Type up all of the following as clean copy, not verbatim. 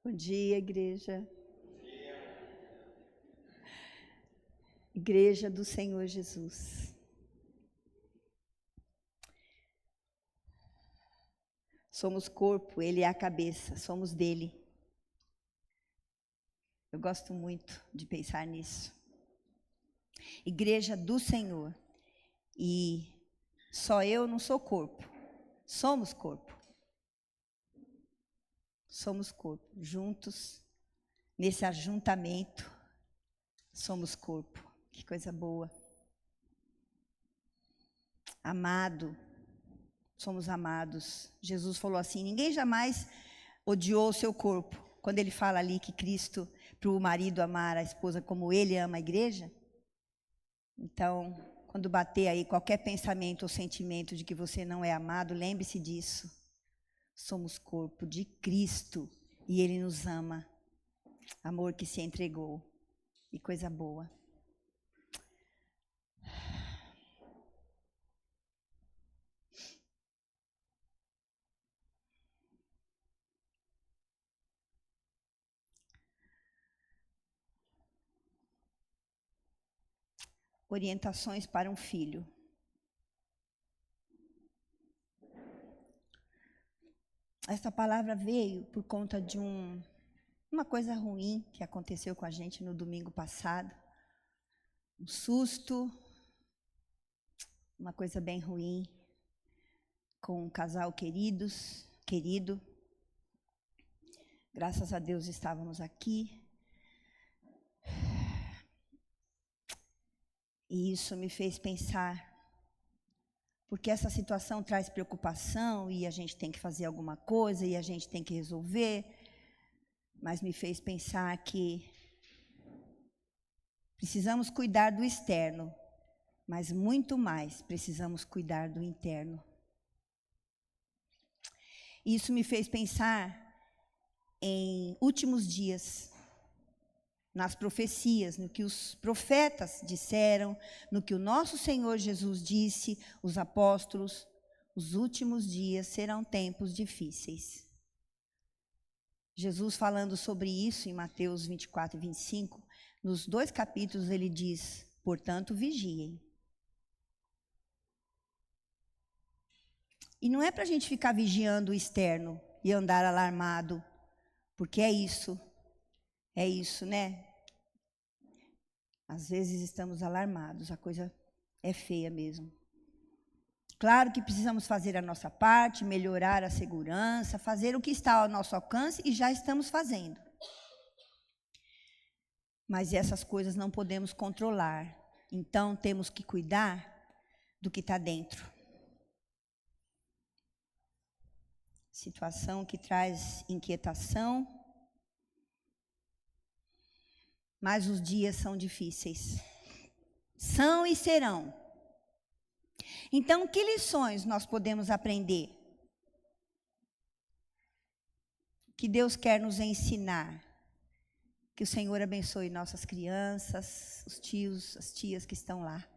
Bom dia, igreja. Igreja do Senhor Jesus. Somos corpo, Ele é a cabeça, somos dele. Eu gosto muito de pensar nisso. Igreja do Senhor. E só eu não sou corpo. Somos corpo. Somos corpo. Juntos, nesse ajuntamento, somos corpo. Que coisa boa. Amado. Somos amados. Jesus falou assim, ninguém jamais odiou o seu corpo. Quando ele fala ali que Cristo, para o marido amar a esposa como ele ama a igreja. Então, quando bater aí qualquer pensamento ou sentimento de que você não é amado, lembre-se disso. Somos corpo de Cristo e Ele nos ama. Amor que se entregou. E coisa boa. Orientações para um filho. Essa palavra veio por conta de uma coisa ruim que aconteceu com a gente no domingo passado. Um susto, uma coisa bem ruim, com um casal querido. Graças a Deus estávamos aqui. E isso me fez pensar, porque essa situação traz preocupação e a gente tem que fazer alguma coisa e a gente tem que resolver, mas me fez pensar que precisamos cuidar do externo, mas muito mais precisamos cuidar do interno. Isso me fez pensar em últimos dias, nas profecias, no que os profetas disseram, no que o nosso Senhor Jesus disse, os apóstolos, os últimos dias serão tempos difíceis. Jesus falando sobre isso em Mateus 24 e 25, nos 2 capítulos ele diz, portanto vigiem. E não é para a gente ficar vigiando o externo e andar alarmado, porque é isso, né? Às vezes estamos alarmados, a coisa é feia mesmo. Claro que precisamos fazer a nossa parte, melhorar a segurança, fazer o que está ao nosso alcance e já estamos fazendo. Mas essas coisas não podemos controlar, então temos que cuidar do que está dentro. Situação que traz inquietação, mas os dias são difíceis. São e serão. Então, que lições nós podemos aprender? Que Deus quer nos ensinar. Que o Senhor abençoe nossas crianças, os tios, as tias que estão lá.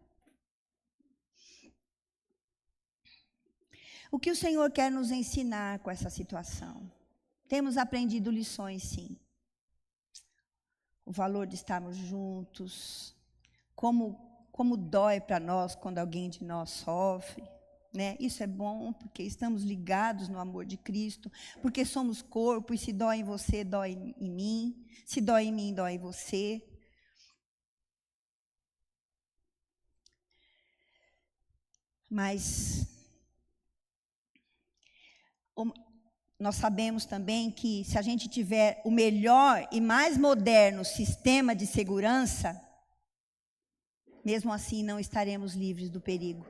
O que o Senhor quer nos ensinar com essa situação? Temos aprendido lições, sim. O valor de estarmos juntos, como dói para nós quando alguém de nós sofre, né? Isso é bom porque estamos ligados no amor de Cristo, porque somos corpo e se dói em você, dói em mim, se dói em mim, dói em você. Mas nós sabemos também que se a gente tiver o melhor e mais moderno sistema de segurança, mesmo assim não estaremos livres do perigo.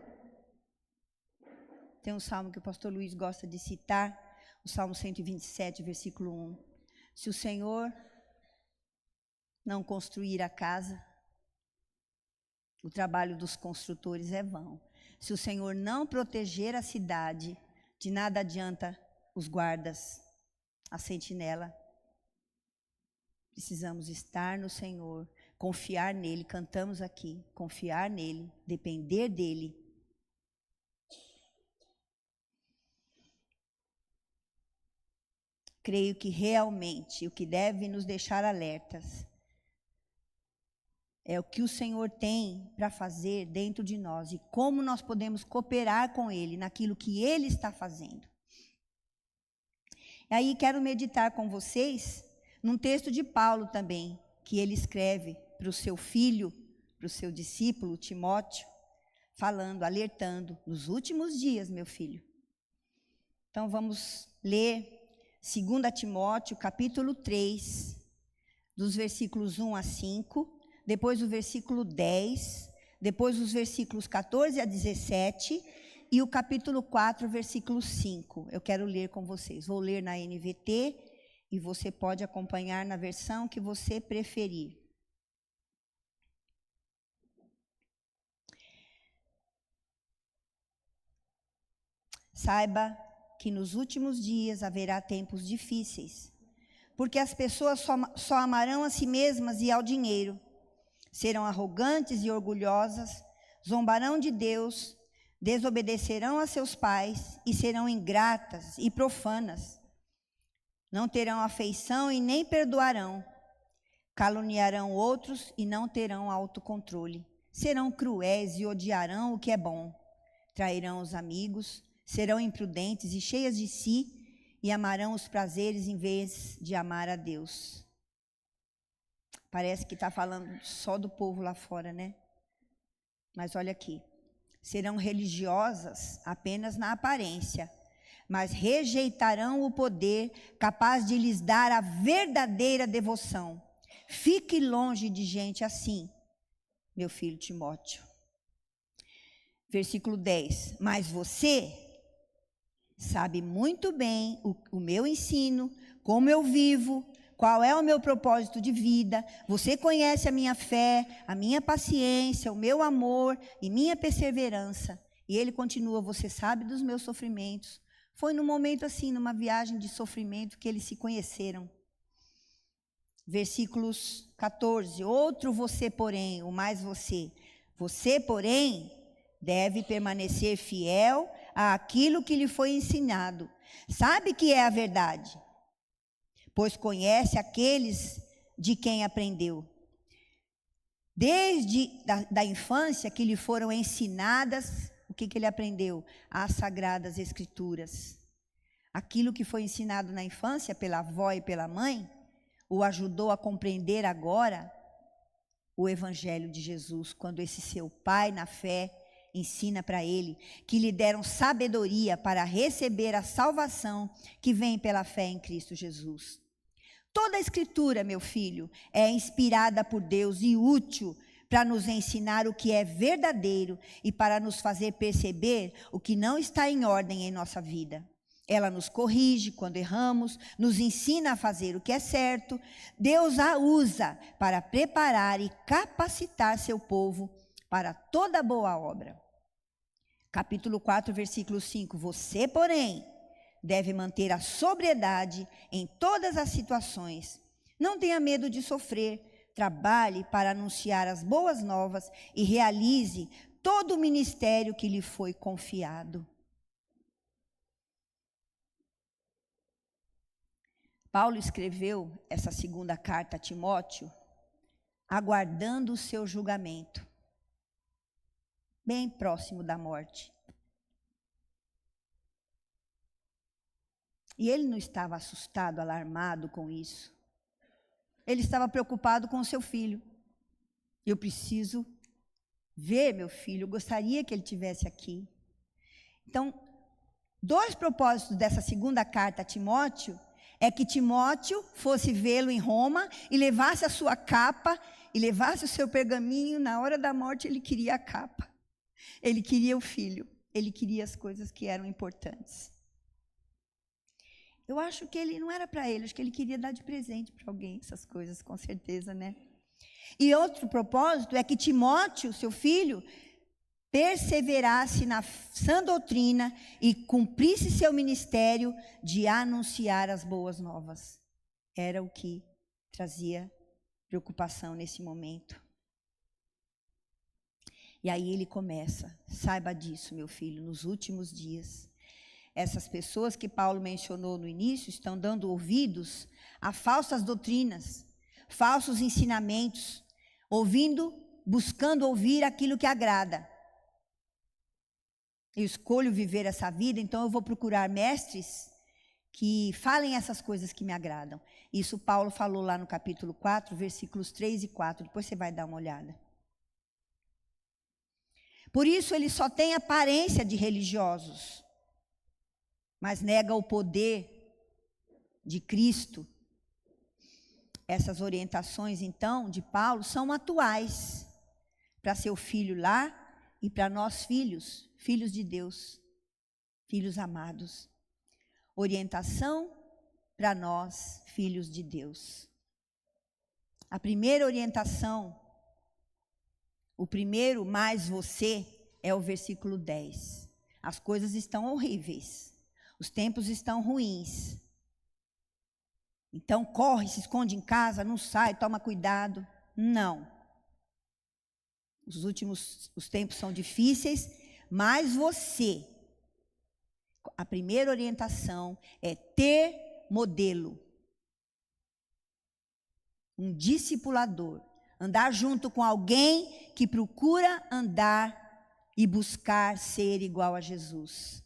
Tem um salmo que o pastor Luiz gosta de citar, o Salmo 127, versículo 1. Se o Senhor não construir a casa, o trabalho dos construtores é vão. Se o Senhor não proteger a cidade, de nada adianta os guardas, a sentinela. Precisamos estar no Senhor, confiar nele, cantamos aqui, confiar nele, depender dele. creio que realmente o que deve nos deixar alertas é o que o Senhor tem para fazer dentro de nós e como nós podemos cooperar com Ele naquilo que Ele está fazendo. E aí quero meditar com vocês num texto de Paulo também, que ele escreve para o seu filho, para o seu discípulo Timóteo, falando, alertando, nos últimos dias, meu filho. Então vamos ler 2 Timóteo, capítulo 3, dos versículos 1 a 5, depois o versículo 10, depois os versículos 14 a 17 e o capítulo 4, versículo 5. Eu quero ler com vocês. Vou ler na NVT e você pode acompanhar na versão que você preferir. Saiba que nos últimos dias haverá tempos difíceis, porque as pessoas só amarão a si mesmas e ao dinheiro, serão arrogantes e orgulhosas, zombarão de Deus, desobedecerão a seus pais e serão ingratas e profanas. Não terão afeição e nem perdoarão, caluniarão outros e não terão autocontrole, serão cruéis e odiarão o que é bom, trairão os amigos, serão imprudentes e cheias de si e amarão os prazeres em vez de amar a Deus. Parece que está falando só do povo lá fora, né? Mas olha aqui. Serão religiosas apenas na aparência, mas rejeitarão o poder capaz de lhes dar a verdadeira devoção. Fique longe de gente assim, meu filho Timóteo. Versículo 10. Mas você sabe muito bem o meu ensino, como eu vivo, qual é o meu propósito de vida. Você conhece a minha fé, a minha paciência, o meu amor e minha perseverança. E ele continua, você sabe dos meus sofrimentos. Foi num momento assim, numa viagem de sofrimento, que eles se conheceram. Versículos 14. Outro você, porém, o mais você. Você, porém, deve permanecer fiel àquilo que lhe foi ensinado. Sabe que é a verdade, pois conhece aqueles de quem aprendeu. Desde da infância que lhe foram ensinadas, o que ele aprendeu? As Sagradas Escrituras. Aquilo que foi ensinado na infância pela avó e pela mãe, o ajudou a compreender agora o Evangelho de Jesus, quando esse seu pai na fé ensina para ele, que lhe deram sabedoria para receber a salvação que vem pela fé em Cristo Jesus. Toda a Escritura, meu filho, é inspirada por Deus e útil para nos ensinar o que é verdadeiro e para nos fazer perceber o que não está em ordem em nossa vida. Ela nos corrige quando erramos, nos ensina a fazer o que é certo. Deus a usa para preparar e capacitar seu povo para toda boa obra. Capítulo 4, versículo 5. Você, porém, deve manter a sobriedade em todas as situações. Não tenha medo de sofrer. Trabalhe para anunciar as boas novas e realize todo o ministério que lhe foi confiado. Paulo escreveu essa segunda carta a Timóteo, aguardando o seu julgamento, bem próximo da morte. E ele não estava assustado, alarmado com isso. Ele estava preocupado com o seu filho. Eu preciso ver meu filho, eu gostaria que ele estivesse aqui. Então, dois propósitos dessa segunda carta a Timóteo é que Timóteo fosse vê-lo em Roma e levasse a sua capa e levasse o seu pergaminho. Na hora da morte ele queria a capa, ele queria o filho, ele queria as coisas que eram importantes. Eu acho que ele não era para ele, acho que ele queria dar de presente para alguém essas coisas, com certeza, né? E outro propósito é que Timóteo, seu filho, perseverasse na sã doutrina e cumprisse seu ministério de anunciar as boas novas. Era o que trazia preocupação nesse momento. E aí ele começa, saiba disso, meu filho, nos últimos dias. essas pessoas que Paulo mencionou no início estão dando ouvidos a falsas doutrinas, falsos ensinamentos, buscando ouvir aquilo que agrada. Eu escolho viver essa vida, então eu vou procurar mestres que falem essas coisas que me agradam. Isso Paulo falou lá no capítulo 4, versículos 3 e 4. Depois você vai dar uma olhada. Por isso eles só têm aparência de religiosos, mas negam o poder de Cristo. Essas orientações, então, de Paulo são atuais para seu filho lá e para nós filhos de Deus, filhos amados. Orientação para nós, filhos de Deus. A primeira orientação, o primeiro mais você, é o versículo 10. As coisas estão horríveis, os tempos estão ruins. Então corre, se esconde em casa, não sai, toma cuidado. Não. Os tempos são difíceis, mas você, a primeira orientação é ter modelo. Um discipulador. Andar junto com alguém que procura andar e buscar ser igual a Jesus.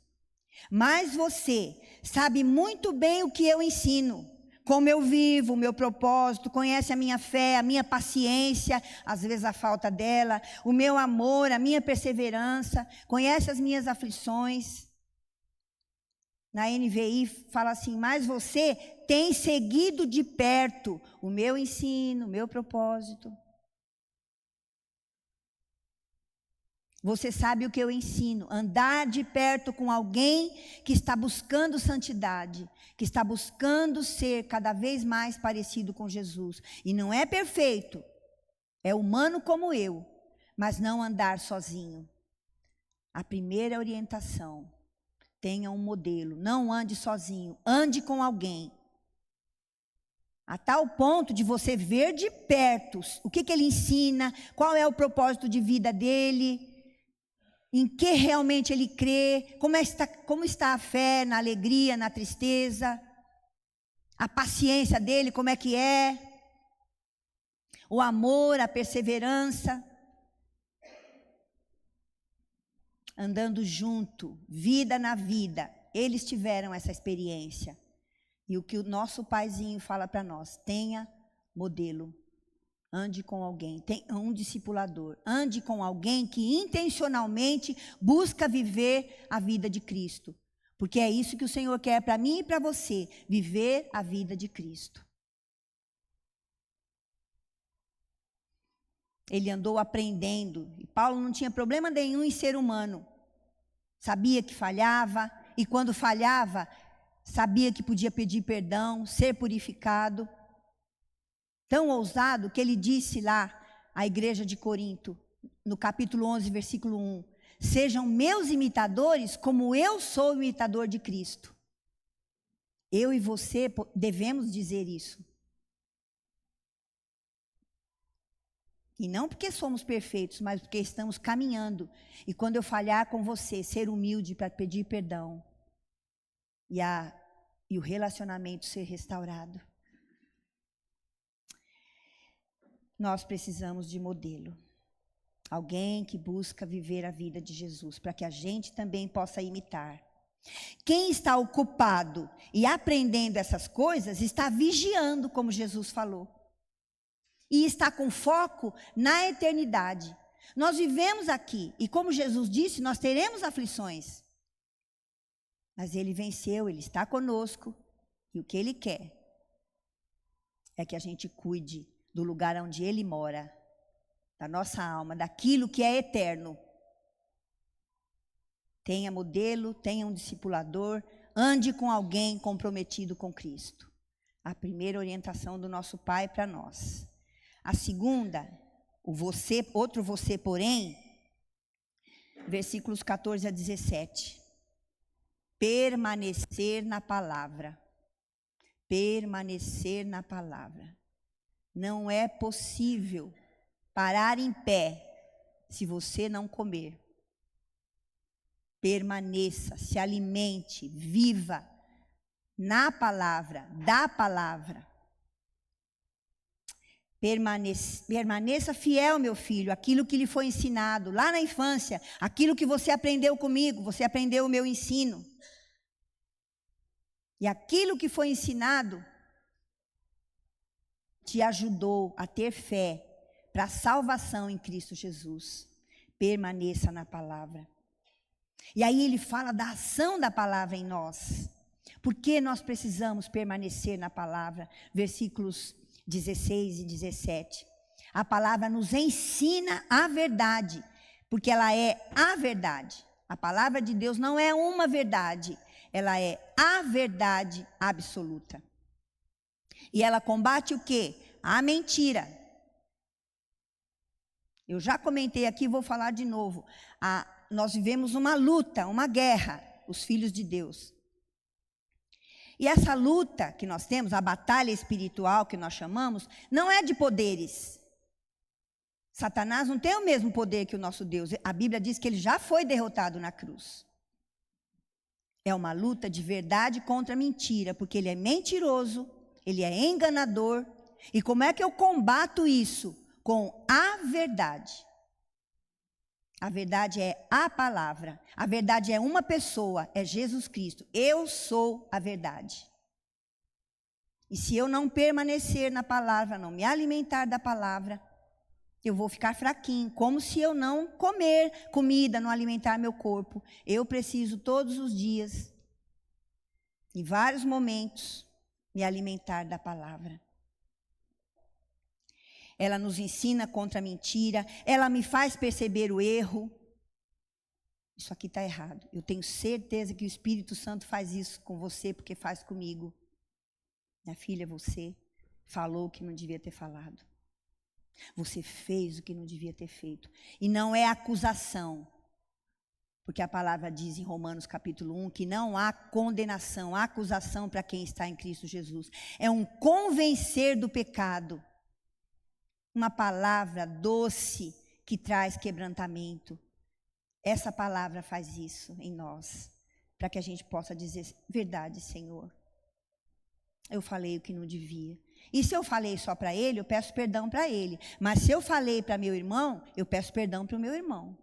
Mas você sabe muito bem o que eu ensino, como eu vivo, o meu propósito, conhece a minha fé, a minha paciência, às vezes a falta dela, o meu amor, a minha perseverança, conhece as minhas aflições. Na NVI fala assim, mas você tem seguido de perto o meu ensino, o meu propósito. Você sabe o que eu ensino, andar de perto com alguém que está buscando santidade, que está buscando ser cada vez mais parecido com Jesus. E não é perfeito, é humano como eu, mas não andar sozinho. A primeira orientação, tenha um modelo, não ande sozinho, ande com alguém. A tal ponto de você ver de perto o que ele ensina, qual é o propósito de vida dele, em que realmente ele crê, como está a fé, na alegria, na tristeza, a paciência dele, como é que é, o amor, a perseverança, andando junto, vida na vida, eles tiveram essa experiência. E o que o nosso paizinho fala para nós, tenha modelo. Ande com alguém, tenha um discipulador. Ande com alguém que intencionalmente busca viver a vida de Cristo. Porque é isso que o Senhor quer para mim e para você, viver a vida de Cristo. Ele andou aprendendo, e Paulo não tinha problema nenhum em ser humano. Sabia que falhava, e quando falhava, sabia que podia pedir perdão, ser purificado. Tão ousado que ele disse lá à igreja de Corinto, no capítulo 11, versículo 1, sejam meus imitadores como eu sou imitador de Cristo. Eu e você devemos dizer isso. E não porque somos perfeitos, mas porque estamos caminhando. E quando eu falhar com você, ser humilde para pedir perdão. E o relacionamento ser restaurado. Nós precisamos de modelo. Alguém que busca viver a vida de Jesus, para que a gente também possa imitar. Quem está ocupado e aprendendo essas coisas, está vigiando, como Jesus falou. E está com foco na eternidade. Nós vivemos aqui, e como Jesus disse, nós teremos aflições. Mas Ele venceu, Ele está conosco, e o que Ele quer é que a gente cuide do lugar onde Ele mora, da nossa alma, daquilo que é eterno. Tenha modelo, tenha um discipulador, ande com alguém comprometido com Cristo. A primeira orientação do nosso Pai para nós. A segunda, outro você, porém, versículos 14 a 17. Permanecer na palavra. Permanecer na palavra. Não é possível parar em pé se você não comer. Permaneça, se alimente, viva na palavra, da palavra. Permaneça fiel, meu filho, aquilo que lhe foi ensinado lá na infância, aquilo que você aprendeu comigo, você aprendeu o meu ensino. E aquilo que foi ensinado te ajudou a ter fé para a salvação em Cristo Jesus. Permaneça na palavra. E aí ele fala da ação da palavra em nós. Por que nós precisamos permanecer na palavra? Versículos 16 e 17. A palavra nos ensina a verdade, porque ela é a verdade. A palavra de Deus não é uma verdade, ela é a verdade absoluta. E ela combate o quê? A mentira. Eu já comentei aqui, vou falar de novo. Nós vivemos uma luta, uma guerra, os filhos de Deus. E essa luta que nós temos, a batalha espiritual que nós chamamos, não é de poderes. Satanás não tem o mesmo poder que o nosso Deus. A Bíblia diz que ele já foi derrotado na cruz. É uma luta de verdade contra mentira, porque ele é mentiroso, ele é enganador. E como é que eu combato isso? Com a verdade. A verdade é a palavra. A verdade é uma pessoa, é Jesus Cristo. Eu sou a verdade. E se eu não permanecer na palavra, não me alimentar da palavra, eu vou ficar fraquinho, como se eu não comer comida, não alimentar meu corpo. Eu preciso todos os dias, em vários momentos, me alimentar da palavra. Ela nos ensina contra a mentira, ela me faz perceber o erro. Isso aqui está errado. Eu tenho certeza que o Espírito Santo faz isso com você, porque faz comigo. Minha filha, você falou o que não devia ter falado. Você fez o que não devia ter feito. E não é acusação. Porque a palavra diz em Romanos capítulo 1 que não há condenação, há acusação para quem está em Cristo Jesus. É um convencer do pecado. Uma palavra doce que traz quebrantamento. Essa palavra faz isso em nós, para que a gente possa dizer, verdade, Senhor. Eu falei o que não devia. E se eu falei só para ele, eu peço perdão para ele. Mas se eu falei para meu irmão, eu peço perdão para o meu irmão.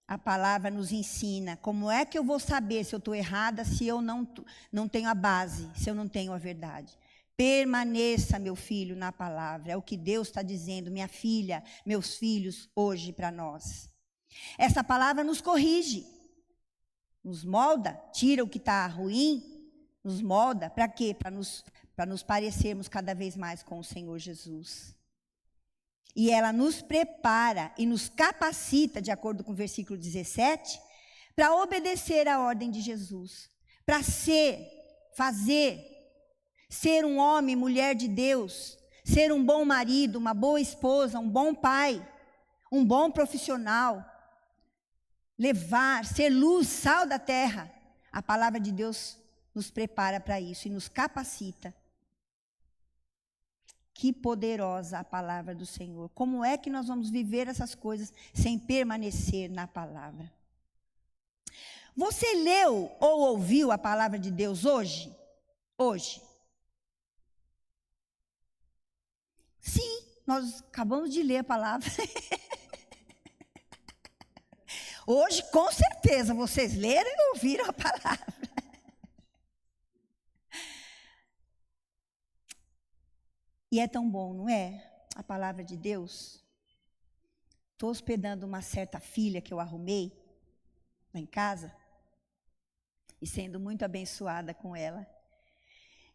A palavra nos ensina como é que eu vou saber se eu estou errada, se eu não tenho a base, se eu não tenho a verdade. Permaneça, meu filho, na palavra. É o que Deus está dizendo, minha filha, meus filhos, hoje para nós. Essa palavra nos corrige, nos molda, tira o que está ruim, nos molda. Para quê? Para nos parecermos cada vez mais com o Senhor Jesus. E ela nos prepara e nos capacita, de acordo com o versículo 17, para obedecer à ordem de Jesus. Para fazer... Ser um homem, mulher de Deus, ser um bom marido, uma boa esposa, um bom pai, um bom profissional, ser luz, sal da terra. A palavra de Deus nos prepara para isso e nos capacita. Que poderosa a palavra do Senhor. Como é que nós vamos viver essas coisas sem permanecer na palavra? Você leu ou ouviu a palavra de Deus hoje? Hoje. Sim, nós acabamos de ler a palavra. Hoje, com certeza, vocês leram e ouviram a palavra. E é tão bom, não é? A palavra de Deus. Estou hospedando uma certa filha que eu arrumei lá em casa. E sendo muito abençoada com ela.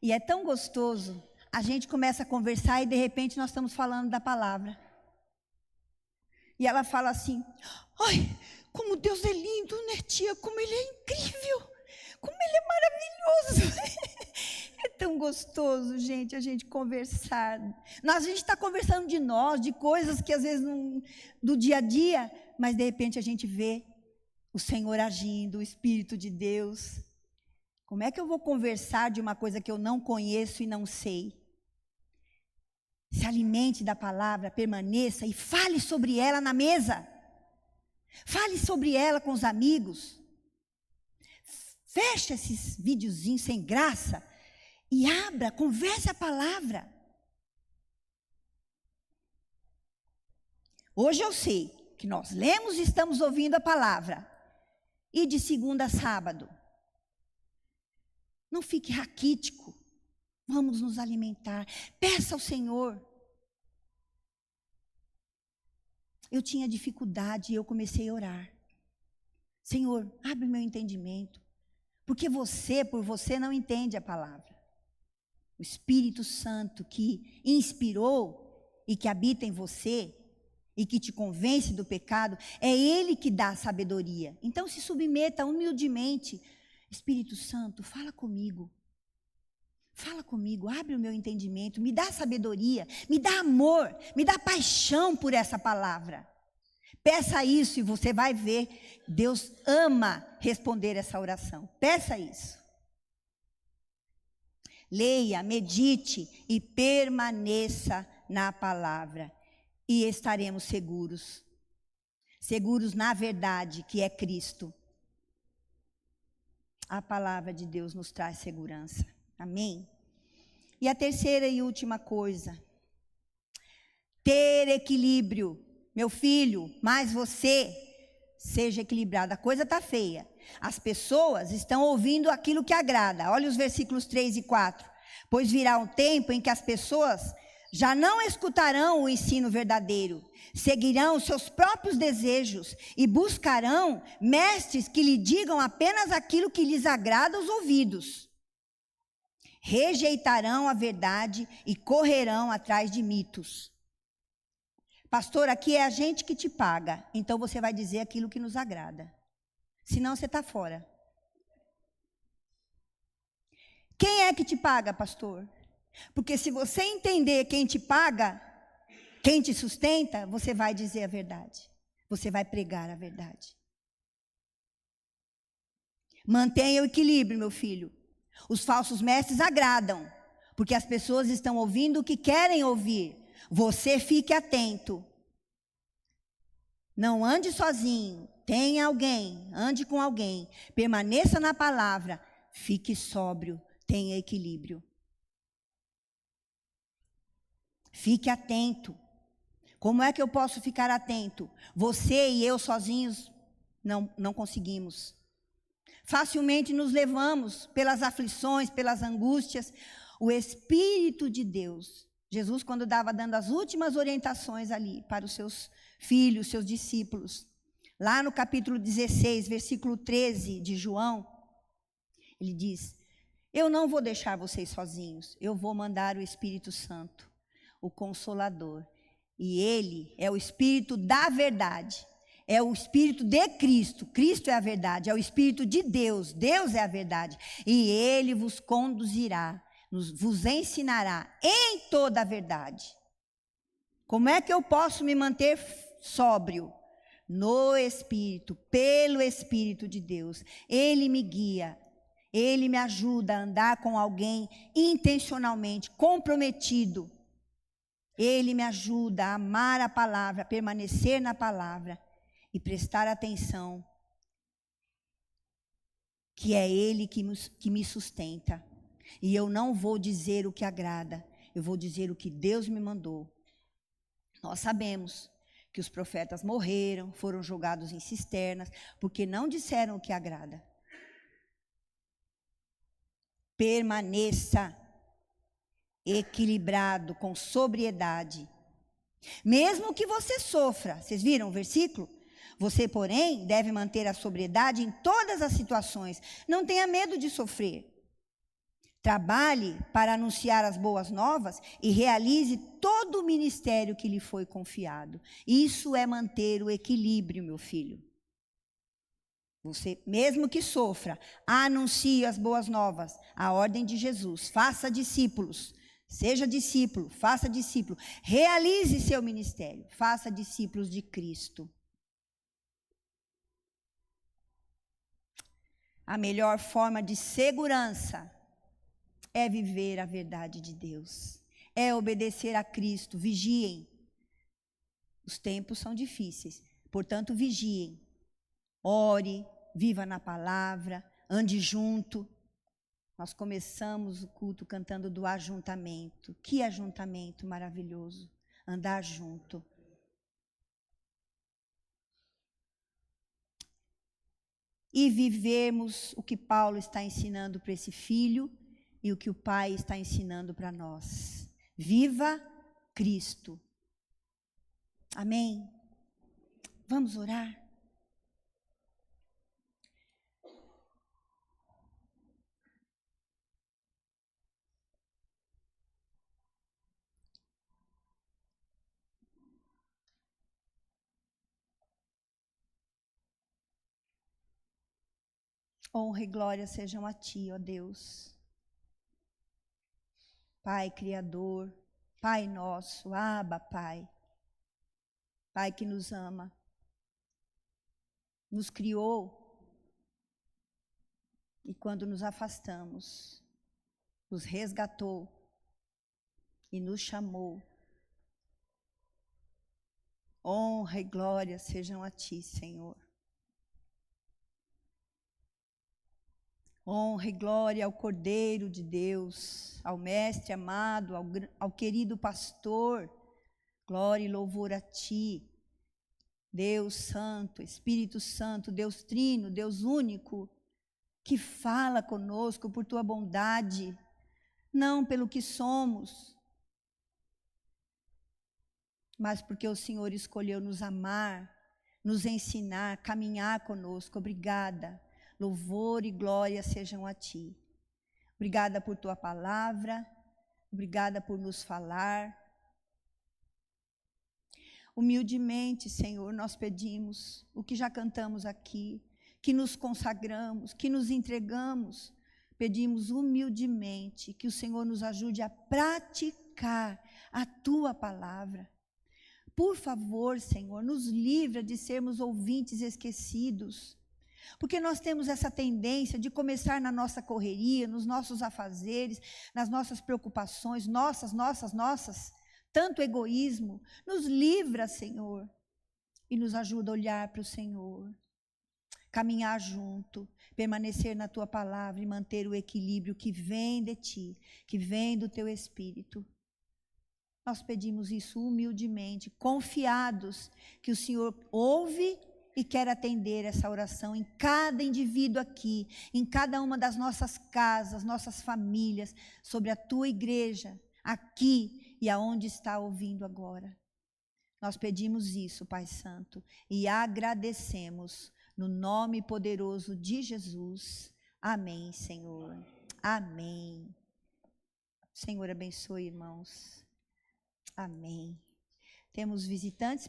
E é tão gostoso. A gente começa a conversar e de repente nós estamos falando da palavra. E ela fala assim, ai, como Deus é lindo, né, tia? Como Ele é incrível, como Ele é maravilhoso. É tão gostoso, gente, a gente conversar. A gente está conversando de nós, de coisas que às vezes do dia a dia, mas de repente a gente vê o Senhor agindo, o Espírito de Deus. Como é que eu vou conversar de uma coisa que eu não conheço e não sei? Se alimente da palavra, permaneça e fale sobre ela na mesa. Fale sobre ela com os amigos. Feche esses videozinhos sem graça e abra, converse a palavra. Hoje eu sei que nós lemos e estamos ouvindo a palavra. E de segunda a sábado. Não fique raquítico. Vamos nos alimentar. Peça ao Senhor. Eu tinha dificuldade e eu comecei a orar. Senhor, abre meu entendimento. Porque você, por você, não entende a palavra. O Espírito Santo que inspirou e que habita em você e que te convence do pecado, é Ele que dá a sabedoria. Então se submeta humildemente. Espírito Santo, fala comigo. Fala comigo, abre o meu entendimento, me dá sabedoria, me dá amor, me dá paixão por essa palavra. Peça isso e você vai ver, Deus ama responder essa oração. Peça isso. Leia, medite e permaneça na palavra. E estaremos seguros. Seguros na verdade, que é Cristo. A palavra de Deus nos traz segurança. Amém? E a terceira e última coisa. Ter equilíbrio. Meu filho, mas você seja equilibrado. A coisa está feia. As pessoas estão ouvindo aquilo que agrada. Olha os versículos 3 e 4. Pois virá um tempo em que as pessoas já não escutarão o ensino verdadeiro. Seguirão seus próprios desejos e buscarão mestres que lhe digam apenas aquilo que lhes agrada aos ouvidos. Rejeitarão a verdade e correrão atrás de mitos. Pastor, aqui é a gente que te paga, então você vai dizer aquilo que nos agrada. Senão você está fora. Quem é que te paga, pastor? Porque se você entender quem te paga, quem te sustenta, você vai dizer a verdade. Você vai pregar a verdade. Mantenha o equilíbrio, meu filho. Os falsos mestres agradam, porque as pessoas estão ouvindo o que querem ouvir. Você fique atento. Não ande sozinho. Tenha alguém, ande com alguém. Permaneça na palavra. Fique sóbrio. Tenha equilíbrio. Fique atento. Como é que eu posso ficar atento? Você e eu sozinhos não conseguimos. Facilmente nos levamos pelas aflições, pelas angústias. O Espírito de Deus, Jesus, quando dando as últimas orientações ali para os seus filhos, seus discípulos, lá no capítulo 16, versículo 13 de João, ele diz: eu não vou deixar vocês sozinhos, eu vou mandar o Espírito Santo, o Consolador. E ele é o Espírito da verdade. É o Espírito de Cristo. Cristo é a verdade. É o Espírito de Deus. Deus é a verdade. E ele vos conduzirá, vos ensinará em toda a verdade. Como é que eu posso me manter sóbrio? No Espírito, pelo Espírito de Deus. Ele me guia. Ele me ajuda a andar com alguém intencionalmente, comprometido. Ele me ajuda a amar a palavra, a permanecer na palavra e prestar atenção, que é Ele que me sustenta. E eu não vou dizer o que agrada, eu vou dizer o que Deus me mandou. Nós sabemos que os profetas morreram, foram jogados em cisternas, porque não disseram o que agrada. Permaneça equilibrado, com sobriedade. Mesmo que você sofra, vocês viram o versículo? Você, porém, deve manter a sobriedade em todas as situações. Não tenha medo de sofrer. Trabalhe para anunciar as boas novas e realize todo o ministério que lhe foi confiado. Isso é manter o equilíbrio, meu filho. Você, mesmo que sofra, anuncie as boas novas, a ordem de Jesus. Faça discípulos. Seja discípulo, faça discípulo. Realize seu ministério. Faça discípulos de Cristo. A melhor forma de segurança é viver a verdade de Deus. É obedecer a Cristo. Vigiem. Os tempos são difíceis, portanto vigiem. ore, viva na palavra, ande junto. Nós começamos o culto cantando do ajuntamento. Que ajuntamento maravilhoso, andar junto. E vivermos o que Paulo está ensinando para esse filho e o que o Pai está ensinando para nós. Viva Cristo. Amém? Vamos orar? Honra e glória sejam a Ti, ó Deus. Pai Criador, Pai nosso, Abba, Pai. Pai que nos ama, nos criou e quando nos afastamos, nos resgatou e nos chamou. Honra e glória sejam a Ti, Senhor. Honra e glória ao Cordeiro de Deus, ao Mestre amado, ao querido pastor. Glória e louvor a Ti, Deus Santo, Espírito Santo, Deus Trino, Deus único, que fala conosco por Tua bondade, não pelo que somos, mas porque o Senhor escolheu nos amar, nos ensinar, caminhar conosco. Obrigada. Louvor e glória sejam a Ti. Obrigada por Tua palavra, obrigada por nos falar. Humildemente, Senhor, nós pedimos o que já cantamos aqui, que nos consagramos, que nos entregamos. Pedimos humildemente que o Senhor nos ajude a praticar a Tua palavra. Por favor, Senhor, nos livra de sermos ouvintes esquecidos. Porque nós temos essa tendência de começar na nossa correria, nos nossos afazeres, nas nossas preocupações, nossas, tanto egoísmo. Nos livra, Senhor, e nos ajuda a olhar para o Senhor, caminhar junto, permanecer na Tua palavra e manter o equilíbrio que vem de Ti, que vem do Teu Espírito. Nós pedimos isso humildemente, confiados que o Senhor ouve e quer atender essa oração em cada indivíduo aqui, em cada uma das nossas casas, nossas famílias, sobre a Tua igreja, aqui e aonde está ouvindo agora. Nós pedimos isso, Pai Santo, e agradecemos no nome poderoso de Jesus. Amém, Senhor. Amém. Senhor abençoe, irmãos. Amém. Temos visitantes.